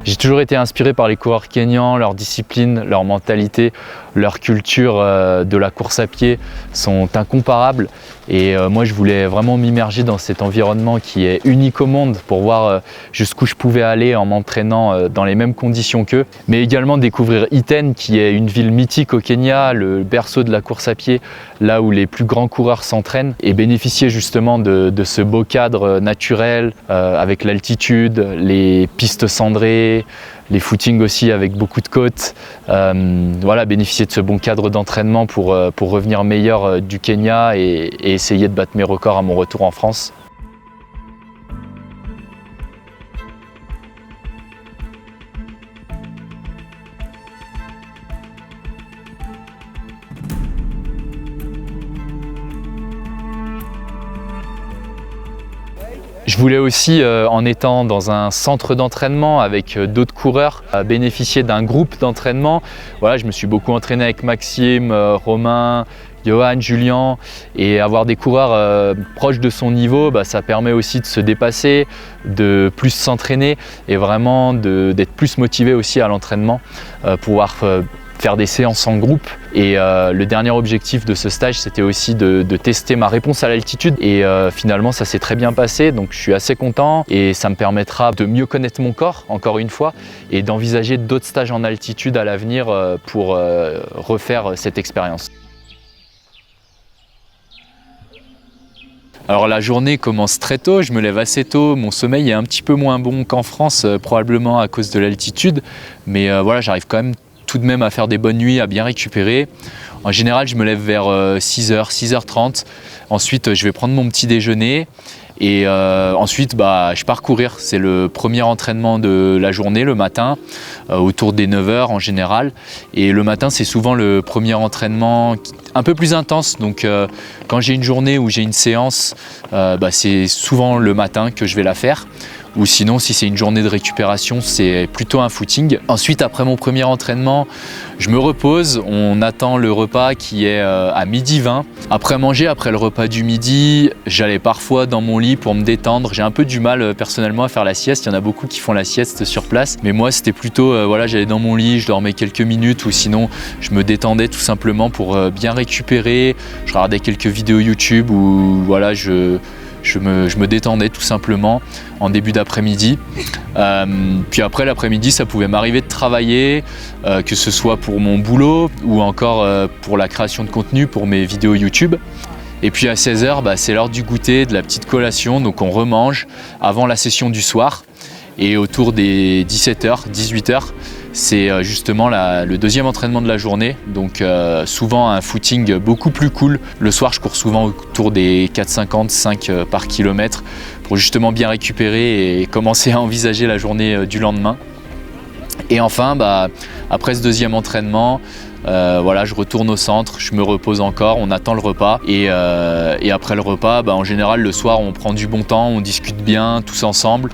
J'ai toujours été inspiré par les coureurs kenyans, leur discipline, leur mentalité, leur culture de la course à pied sont incomparables. Et moi, je voulais vraiment m'immerger dans cet environnement qui est unique au monde pour voir jusqu'où je pouvais aller en m'entraînant dans les mêmes conditions qu'eux. Mais également découvrir Iten, qui est une ville mythique au Kenya, le berceau de la course à pied, là où les plus grands coureurs s'entraînent, et bénéficier justement de ce beau cadre naturel avec l'altitude, les pistes cendrées, les footings aussi avec beaucoup de côtes. Voilà, bénéficier de ce bon cadre d'entraînement pour revenir meilleur du Kenya et essayer de battre mes records à mon retour en France. Je voulais aussi, en étant dans un centre d'entraînement avec d'autres coureurs, bénéficier d'un groupe d'entraînement. Voilà, je me suis beaucoup entraîné avec Maxime, Romain, Johan, Julien, et avoir des coureurs proches de son niveau, ça permet aussi de se dépasser, de plus s'entraîner et vraiment d'être plus motivé aussi à l'entraînement, pouvoir faire des séances en groupe. Et le dernier objectif de ce stage, c'était aussi de tester ma réponse à l'altitude. Et finalement, ça s'est très bien passé, donc je suis assez content. Et ça me permettra de mieux connaître mon corps, encore une fois, et d'envisager d'autres stages en altitude à l'avenir pour refaire cette expérience. Alors la journée commence très tôt, je me lève assez tôt, mon sommeil est un petit peu moins bon qu'en France, probablement à cause de l'altitude. Mais voilà, j'arrive quand même tout de même à faire des bonnes nuits, à bien récupérer. En général, je me lève vers 6h, 6h30. Ensuite, je vais prendre mon petit déjeuner. Et ensuite, je pars courir. C'est le premier entraînement de la journée, le matin, autour des 9h en général. Et le matin, c'est souvent le premier entraînement un peu plus intense. Donc, quand j'ai une journée où j'ai une séance, c'est souvent le matin que je vais la faire. Ou sinon, si c'est une journée de récupération, c'est plutôt un footing. Ensuite, après mon premier entraînement, je me repose. On attend le repas qui est à 12h20. Après manger, après le repas du midi, j'allais parfois dans mon lit pour me détendre. J'ai un peu du mal personnellement à faire la sieste. Il y en a beaucoup qui font la sieste sur place. Mais moi, c'était plutôt, j'allais dans mon lit, je dormais quelques minutes ou sinon, je me détendais tout simplement pour bien récupérer. Je regardais quelques vidéos YouTube où je me détendais tout simplement en début d'après-midi. Puis après l'après-midi, ça pouvait m'arriver de travailler, que ce soit pour mon boulot ou encore pour la création de contenu pour mes vidéos YouTube. Et puis à 16h, c'est l'heure du goûter, de la petite collation, donc on remange avant la session du soir. Et autour des 17h, 18h, c'est justement le deuxième entraînement de la journée. Donc souvent un footing beaucoup plus cool. Le soir, je cours souvent autour des 4,55 par kilomètre pour justement bien récupérer et commencer à envisager la journée du lendemain. Et enfin, après ce deuxième entraînement, je retourne au centre, je me repose encore, on attend le repas et après le repas, en général le soir on prend du bon temps, on discute bien tous ensemble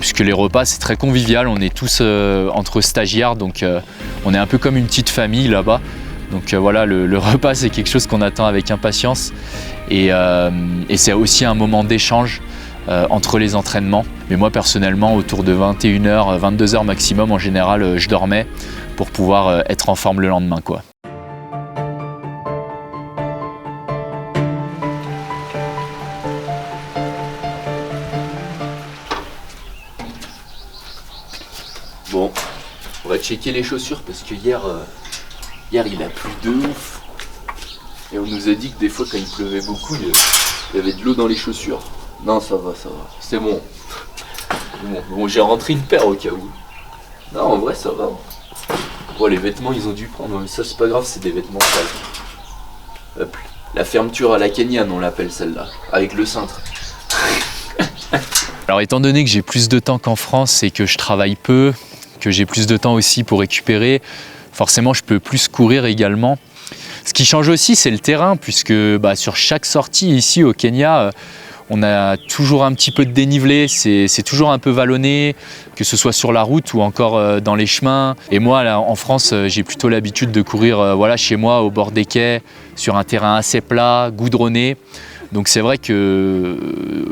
puisque les repas c'est très convivial, on est tous entre stagiaires donc on est un peu comme une petite famille là-bas. Donc le repas c'est quelque chose qu'on attend avec impatience et c'est aussi un moment d'échange entre les entraînements. Mais moi personnellement autour de 21h, 22h maximum en général je dormais pour pouvoir être en forme le lendemain, quoi. Bon, on va checker les chaussures parce que hier il a plu de ouf. Et on nous a dit que des fois quand il pleuvait beaucoup, il y avait de l'eau dans les chaussures. Non, ça va. C'est bon. Bon, j'ai rentré une paire au cas où. Non, en vrai, ça va. Bon, les vêtements, ils ont dû prendre. Mais ça, c'est pas grave, c'est des vêtements sales. Hop. La fermeture à la kenyane, on l'appelle celle-là. Avec le cintre. Alors, étant donné que j'ai plus de temps qu'en France et que je travaille peu, que j'ai plus de temps aussi pour récupérer, forcément, je peux plus courir également. Ce qui change aussi, c'est le terrain, puisque sur chaque sortie ici au Kenya, on a toujours un petit peu de dénivelé, c'est toujours un peu vallonné, que ce soit sur la route ou encore dans les chemins. Et moi, là, en France, j'ai plutôt l'habitude de courir chez moi, au bord des quais, sur un terrain assez plat, goudronné. Donc c'est vrai que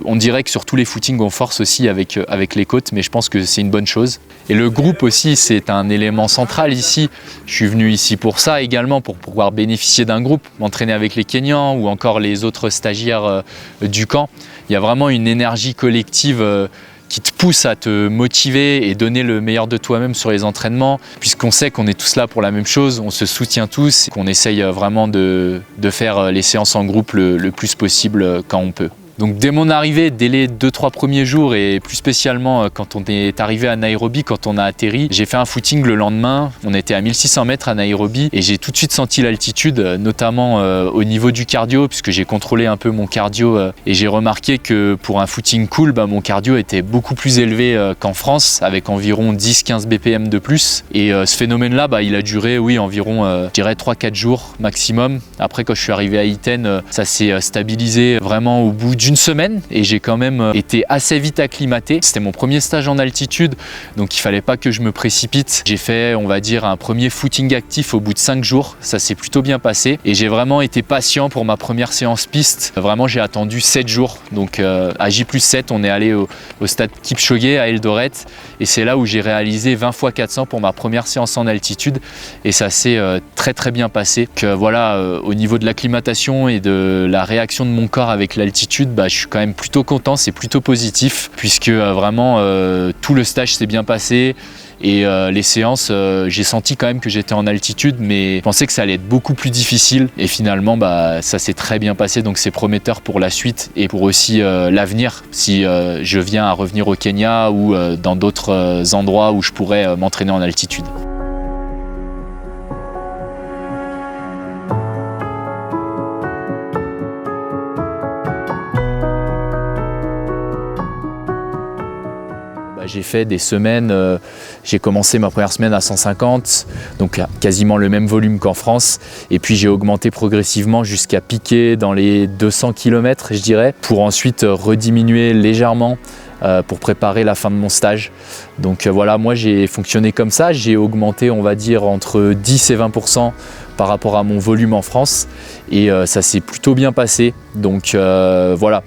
on dirait que sur tous les footings on force aussi avec les côtes, mais je pense que c'est une bonne chose. Et le groupe aussi, c'est un élément central ici. Je suis venu ici pour ça également, pour pouvoir bénéficier d'un groupe, m'entraîner avec les Kenyans ou encore les autres stagiaires du camp. Il y a vraiment une énergie collective qui te pousse à te motiver et donner le meilleur de toi-même sur les entraînements, puisqu'on sait qu'on est tous là pour la même chose, on se soutient tous, qu'on essaye vraiment de faire les séances en groupe le plus possible quand on peut. Donc dès mon arrivée, dès les 2-3 premiers jours et plus spécialement quand on est arrivé à Nairobi, quand on a atterri, j'ai fait un footing le lendemain. On était à 1600 mètres à Nairobi et j'ai tout de suite senti l'altitude, notamment au niveau du cardio, puisque j'ai contrôlé un peu mon cardio et j'ai remarqué que pour un footing cool, mon cardio était beaucoup plus élevé qu'en France, avec environ 10-15 BPM de plus. Et ce phénomène-là, il a duré environ je dirais 3-4 jours maximum. Après, quand je suis arrivé à Iten, ça s'est stabilisé vraiment au bout d'une semaine et j'ai quand même été assez vite acclimaté. C'était mon premier stage en altitude, donc il fallait pas que je me précipite. J'ai fait, on va dire, un premier footing actif au bout de 5 jours. Ça s'est plutôt bien passé et j'ai vraiment été patient pour ma première séance piste. Vraiment, j'ai attendu 7 jours. Donc à J+7, on est allé au stade Kipchoge à Eldoret et c'est là où j'ai réalisé 20 x 400 pour ma première séance en altitude et ça s'est très bien passé. Donc, voilà, au niveau de l'acclimatation et de la réaction de mon corps avec l'altitude, je suis quand même plutôt content, c'est plutôt positif puisque vraiment tout le stage s'est bien passé et les séances, j'ai senti quand même que j'étais en altitude, mais je pensais que ça allait être beaucoup plus difficile et finalement ça s'est très bien passé, donc c'est prometteur pour la suite et pour aussi l'avenir si je viens à revenir au Kenya ou dans d'autres endroits où je pourrais m'entraîner en altitude. J'ai fait des semaines, j'ai commencé ma première semaine à 150, donc quasiment le même volume qu'en France. Et puis j'ai augmenté progressivement jusqu'à piquer dans les 200 km, je dirais, pour ensuite rediminuer légèrement pour préparer la fin de mon stage. Donc voilà, moi j'ai fonctionné comme ça, j'ai augmenté, on va dire, entre 10 et 20% par rapport à mon volume en France. Et ça s'est plutôt bien passé. Donc voilà,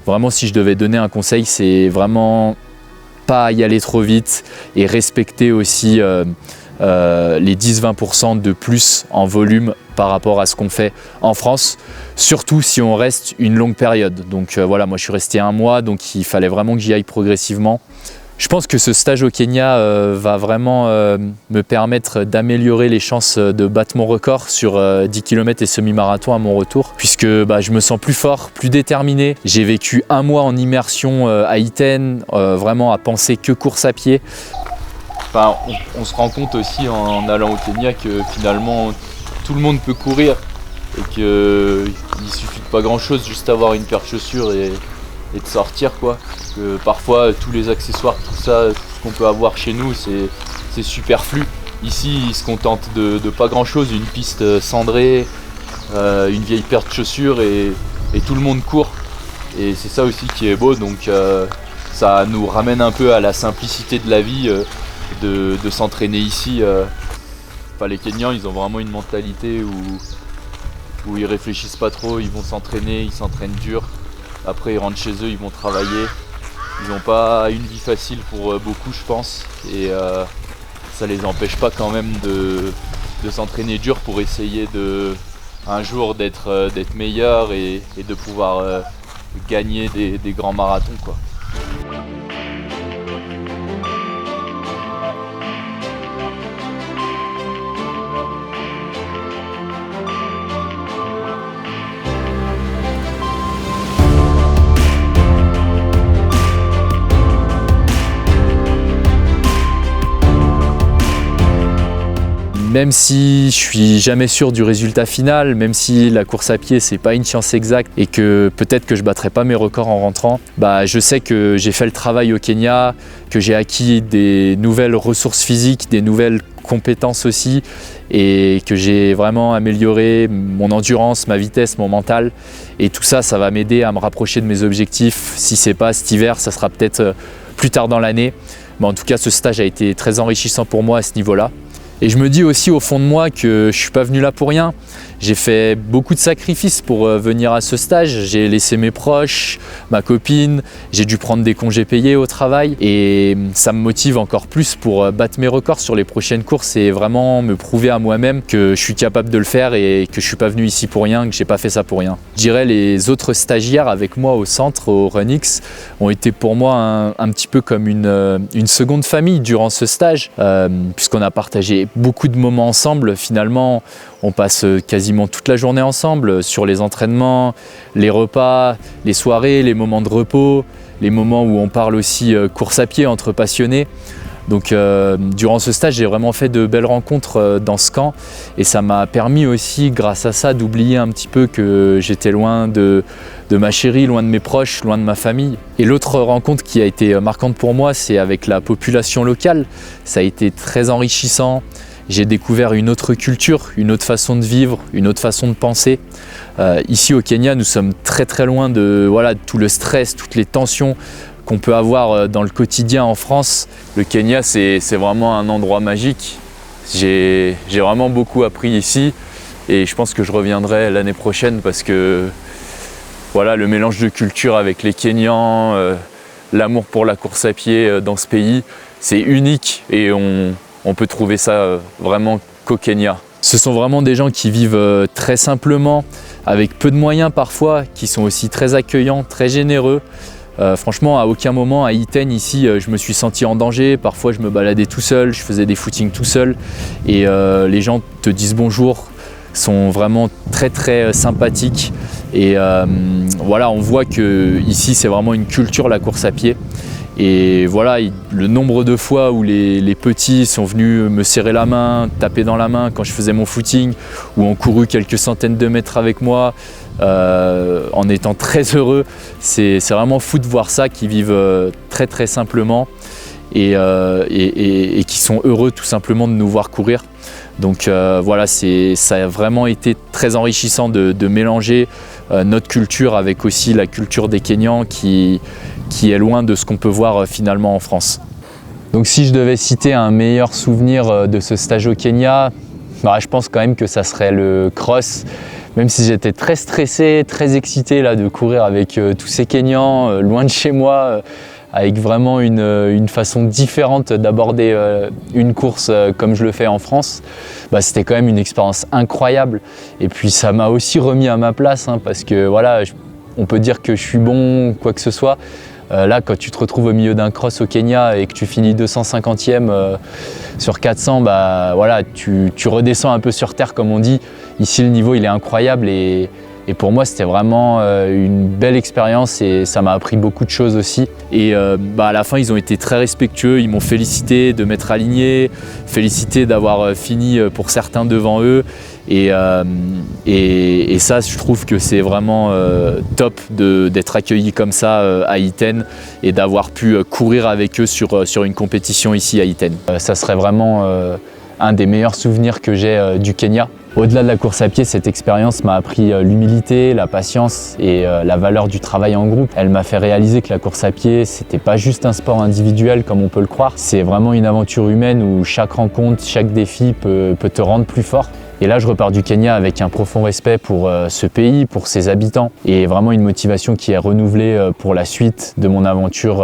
vraiment si je devais donner un conseil, c'est vraiment pas y aller trop vite et respecter aussi les 10-20% de plus en volume par rapport à ce qu'on fait en France, surtout si on reste une longue période. Donc voilà, moi je suis resté 1 mois, donc il fallait vraiment que j'y aille progressivement. Je pense que ce stage au Kenya va vraiment me permettre d'améliorer les chances de battre mon record sur 10 km et semi-marathon à mon retour, puisque je me sens plus fort, plus déterminé. J'ai vécu 1 mois en immersion à Iten, vraiment à penser que course à pied. On se rend compte aussi en allant au Kenya que finalement tout le monde peut courir et qu'il suffit de pas grand chose, juste avoir une paire de chaussures et de sortir quoi. Parce que parfois tous les accessoires, tout ça, tout ce qu'on peut avoir chez nous, c'est superflu. Ici ils se contentent de pas grand chose, une piste cendrée, une vieille paire de chaussures et tout le monde court. Et c'est ça aussi qui est beau, donc ça nous ramène un peu à la simplicité de la vie, de s'entraîner ici. Les Kenyans, ils ont vraiment une mentalité où ils réfléchissent pas trop, ils vont s'entraîner, ils s'entraînent dur. Après ils rentrent chez eux, ils vont travailler. Ils n'ont pas une vie facile pour beaucoup, je pense. Et ça les empêche pas quand même de s'entraîner dur pour essayer un jour d'être meilleur et de pouvoir gagner des grands marathons quoi. Même si je suis jamais sûr du résultat final, même si la course à pied c'est pas une science exacte et que peut-être que je battrai pas mes records en rentrant, je sais que j'ai fait le travail au Kenya, que j'ai acquis des nouvelles ressources physiques, des nouvelles compétences aussi et que j'ai vraiment amélioré mon endurance, ma vitesse, mon mental et tout ça, ça va m'aider à me rapprocher de mes objectifs. Si c'est pas cet hiver, ça sera peut-être plus tard dans l'année. Mais en tout cas, ce stage a été très enrichissant pour moi à ce niveau-là. Et je me dis aussi au fond de moi que je suis pas venu là pour rien. J'ai fait beaucoup de sacrifices pour venir à ce stage. J'ai laissé mes proches, ma copine, j'ai dû prendre des congés payés au travail et ça me motive encore plus pour battre mes records sur les prochaines courses et vraiment me prouver à moi-même que je suis capable de le faire et que je suis pas venu ici pour rien, que j'ai pas fait ça pour rien. Je dirais les autres stagiaires avec moi au centre, au RunX, ont été pour moi un petit peu comme une seconde famille durant ce stage, puisqu'on a partagé beaucoup de moments ensemble. Finalement, on passe quasiment toute la journée ensemble sur les entraînements, les repas, les soirées, les moments de repos, les moments où on parle aussi course à pied entre passionnés. Donc durant ce stage, j'ai vraiment fait de belles rencontres dans ce camp et ça m'a permis aussi, grâce à ça, d'oublier un petit peu que j'étais loin de ma chérie, loin de mes proches, loin de ma famille. Et l'autre rencontre qui a été marquante pour moi, c'est avec la population locale. Ça a été très enrichissant. J'ai découvert une autre culture, une autre façon de vivre, une autre façon de penser. Ici au Kenya, nous sommes très loin de tout le stress, toutes les tensions qu'on peut avoir dans le quotidien en France. Le Kenya, c'est vraiment un endroit magique. J'ai vraiment beaucoup appris ici et je pense que je reviendrai l'année prochaine parce que le mélange de culture avec les Kenyans, l'amour pour la course à pied dans ce pays, c'est unique et on peut trouver ça vraiment qu'au Kenya. Ce sont vraiment des gens qui vivent très simplement, avec peu de moyens parfois, qui sont aussi très accueillants, très généreux. Franchement, à aucun moment à Iten, ici, je me suis senti en danger. Parfois, je me baladais tout seul, je faisais des footings tout seul. Et les gens te disent bonjour, sont vraiment très sympathiques. Et on voit que ici, c'est vraiment une culture, la course à pied. Et le nombre de fois où les petits sont venus me serrer la main, taper dans la main quand je faisais mon footing, ou ont couru quelques centaines de mètres avec moi, en étant très heureux. C'est vraiment fou de voir ça, qui vivent très simplement et qui sont heureux tout simplement de nous voir courir. Donc ça a vraiment été très enrichissant de mélanger notre culture avec aussi la culture des Kenyans qui est loin de ce qu'on peut voir finalement en France. Donc si je devais citer un meilleur souvenir de ce stage au Kenya, je pense quand même que ça serait le cross. Même si j'étais très stressé, très excité là, de courir avec tous ces Kenyans, loin de chez moi, avec vraiment une façon différente d'aborder une course comme je le fais en France, c'était quand même une expérience incroyable. Et puis ça m'a aussi remis à ma place, parce que on peut dire que je suis bon, quoi que ce soit. Là, quand tu te retrouves au milieu d'un cross au Kenya et que tu finis 250e sur 400, tu redescends un peu sur terre, comme on dit. Ici, le niveau, il est incroyable et pour moi, c'était vraiment une belle expérience et ça m'a appris beaucoup de choses aussi. Et à la fin, ils ont été très respectueux. Ils m'ont félicité de m'être aligné, félicité d'avoir fini pour certains devant eux. Et ça, je trouve que c'est vraiment top d'être accueilli comme ça à Iten et d'avoir pu courir avec eux sur une compétition ici à Iten. Ça serait vraiment un des meilleurs souvenirs que j'ai du Kenya. Au-delà de la course à pied, cette expérience m'a appris l'humilité, la patience et la valeur du travail en groupe. Elle m'a fait réaliser que la course à pied, c'était pas juste un sport individuel comme on peut le croire. C'est vraiment une aventure humaine où chaque rencontre, chaque défi peut te rendre plus fort. Et là, je repars du Kenya avec un profond respect pour ce pays, pour ses habitants et vraiment une motivation qui est renouvelée pour la suite de mon aventure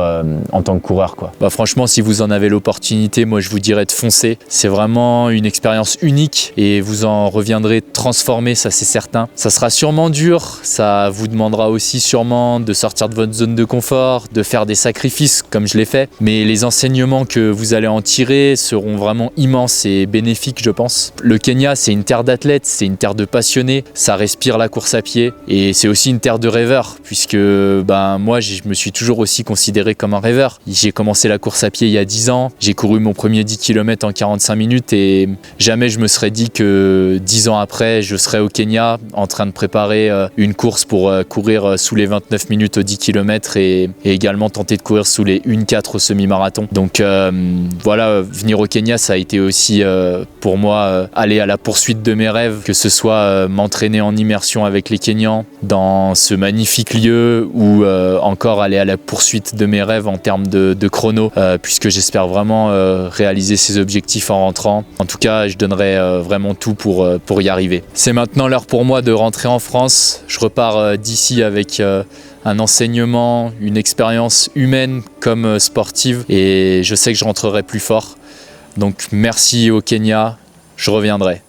en tant que coureur, quoi. Franchement, si vous en avez l'opportunité, moi je vous dirais de foncer. C'est vraiment une expérience unique et vous en reviendrez transformé, ça c'est certain. Ça sera sûrement dur, ça vous demandera aussi sûrement de sortir de votre zone de confort, de faire des sacrifices comme je l'ai fait. Mais les enseignements que vous allez en tirer seront vraiment immenses et bénéfiques, je pense. Le Kenya, c'est une terre d'athlètes, c'est une terre de passionnés, ça respire la course à pied et c'est aussi une terre de rêveurs puisque moi je me suis toujours aussi considéré comme un rêveur. J'ai commencé la course à pied il y a 10 ans, j'ai couru mon premier 10 km en 45 minutes et jamais je me serais dit que 10 ans après je serais au Kenya en train de préparer une course pour courir sous les 29 minutes au 10 km et également tenter de courir sous les 1,4 au semi-marathon. Donc venir au Kenya ça a été aussi pour moi aller à la poursuite poursuite de mes rêves, que ce soit m'entraîner en immersion avec les Kenyans dans ce magnifique lieu ou encore aller à la poursuite de mes rêves en termes de chrono, puisque j'espère vraiment réaliser ces objectifs en rentrant. En tout cas, je donnerai vraiment tout pour y arriver. C'est maintenant l'heure pour moi de rentrer en France. Je repars d'ici avec un enseignement, une expérience humaine comme sportive, et je sais que je rentrerai plus fort. Donc merci au Kenya, je reviendrai.